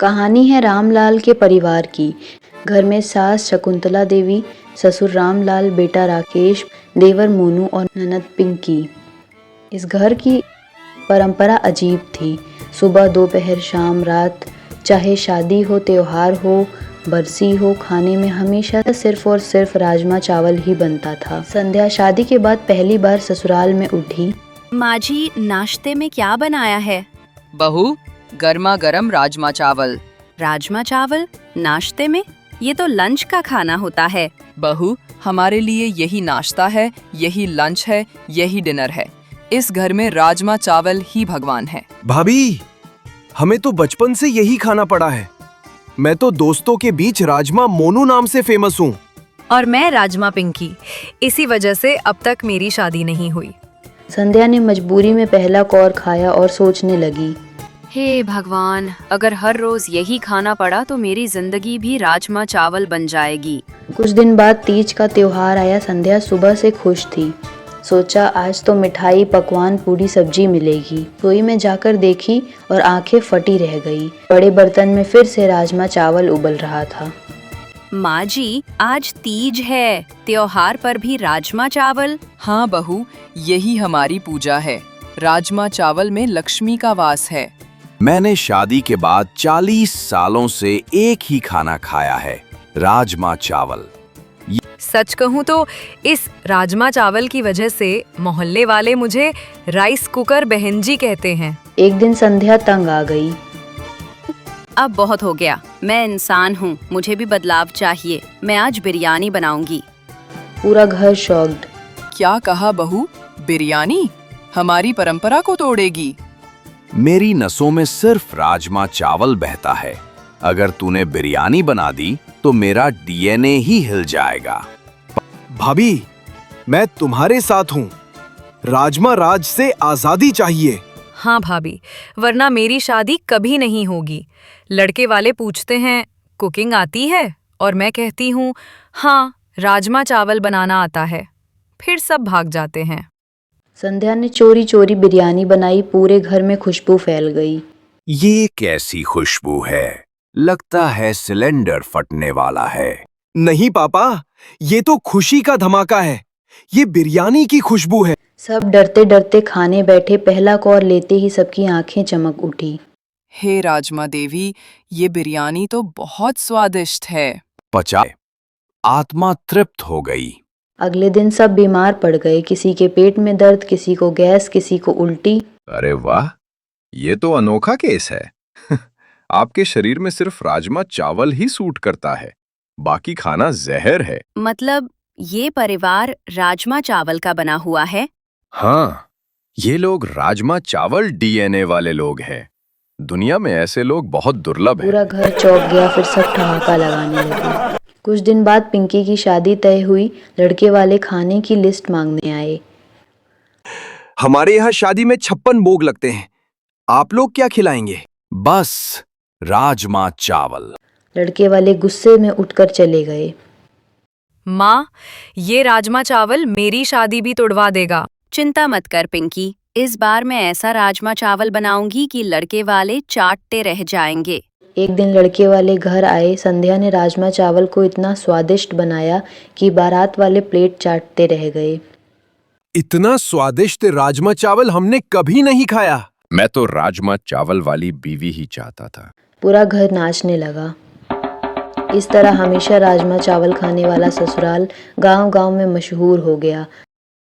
कहानी है रामलाल के परिवार की। घर में सास शकुंतला देवी, ससुर रामलाल, बेटा राकेश, देवर मोनू और ननद पिंकी। इस घर की परंपरा अजीब थी। सुबह, दोपहर, शाम, रात, चाहे शादी हो, त्योहार हो, बरसी हो, खाने में हमेशा सिर्फ और सिर्फ राजमा चावल ही बनता था। संध्या शादी के बाद पहली बार ससुराल में उठी। माँ जी, नाश्ते में क्या बनाया है? बहू, गर्मा गर्म राजमा चावल। राजमा चावल नाश्ते में? ये तो लंच का खाना होता है। बहू, हमारे लिए यही नाश्ता है, यही लंच है, यही डिनर है। इस घर में राजमा चावल ही भगवान है। भाभी, हमें तो बचपन से यही खाना पड़ा है। मैं तो दोस्तों के बीच राजमा मोनू नाम से फेमस हूँ। और मैं राजमा पिंकी। इसी वजह से अब तक मेरी शादी नहीं हुई। संध्या ने मजबूरी में पहला कौर खाया और सोचने लगी, हे भगवान, अगर हर रोज यही खाना पड़ा तो मेरी जिंदगी भी राजमा चावल बन जाएगी। कुछ दिन बाद तीज का त्योहार आया। संध्या सुबह से खुश थी। सोचा आज तो मिठाई, पकवान, पूरी सब्जी मिलेगी। रसोई में जाकर देखी और आंखें फटी रह गई। बड़े बर्तन में फिर से राजमा चावल उबल रहा था। माँ जी, आज तीज है, त्योहार पर भी राजमा चावल? हाँ बहू, यही हमारी पूजा है। राजमा चावल में लक्ष्मी का वास है। मैंने शादी के बाद 40 सालों से एक ही खाना खाया है, राजमा चावल। सच कहूँ तो इस राजमा चावल की वजह से मोहल्ले वाले मुझे राइस कुकर बहन जी कहते हैं। एक दिन संध्या तंग आ गई। अब बहुत हो गया, मैं इंसान हूँ, मुझे भी बदलाव चाहिए। मैं आज बिरयानी बनाऊंगी। पूरा घर शॉक्ड। क्या कहा बहू? बिरयानी? हमारी परंपरा को तोड़ेगी। मेरी नसों में सिर्फ राजमा चावल बहता है। अगर तूने बिरयानी बना दी तो मेरा डीएनए ही हिल जाएगा। भाभी, मैं तुम्हारे साथ हूँ। राजमा राज से आजादी चाहिए। हाँ भाभी, वरना मेरी शादी कभी नहीं होगी। लड़के वाले पूछते हैं कुकिंग आती है और मैं कहती हूँ हाँ, राजमा चावल बनाना आता है। फिर सब भाग जाते हैं। संध्या ने चोरी चोरी बिरयानी बनाई। पूरे घर में खुशबू फैल गई। ये कैसी खुशबू है? लगता है सिलेंडर फटने वाला है। नहीं पापा, ये तो खुशी का धमाका है। ये बिरयानी की खुशबू है। सब डरते डरते खाने बैठे। पहला कौर लेते ही सबकी आंखें चमक उठी। हे राजमा देवी, ये बिरयानी तो बहुत स्वादिष्ट है। पचा, आत्मा तृप्त हो गई। अगले दिन सब बीमार पड़ गए। किसी के पेट में दर्द, किसी को गैस, किसी को उल्टी। अरे वाह, ये तो अनोखा केस है। आपके शरीर में सिर्फ राजमा चावल ही सूट करता है, बाकी खाना जहर है। मतलब ये परिवार राजमा चावल का बना हुआ है? हाँ, ये लोग राजमा चावल डीएनए वाले लोग हैं। दुनिया में ऐसे लोग बहुत दुर्लभ हैं। पूरा घर चौंक गया। फिर सब ठहाका लगाने लगे। कुछ दिन बाद पिंकी की शादी तय हुई। लड़के वाले खाने की लिस्ट मांगने आए। हमारे यहाँ शादी में 56 भोग लगते हैं। आप लोग क्या खिलाएंगे? बस राजमा चावल। लड़के वाले गुस्से में उठकर चले गए। माँ, ये राजमा चावल मेरी शादी भी तोड़वा देगा। चिंता मत कर पिंकी, इस बार मैं ऐसा राजमा चावल बनाऊंगी कि लड़के वाले चाटते रह जाएंगे। एक दिन लड़के वाले घर आए। संध्या ने राजमा चावल को इतना स्वादिष्ट बनाया कि बारात वाले प्लेट चाटते रह गए। इतना स्वादिष्ट राजमा चावल हमने कभी नहीं खाया। मैं तो राजमा चावल वाली बीवी ही चाहता था। पूरा घर नाचने लगा। इस तरह हमेशा राजमा चावल खाने वाला ससुराल गांव-गांव में मशहूर हो गया।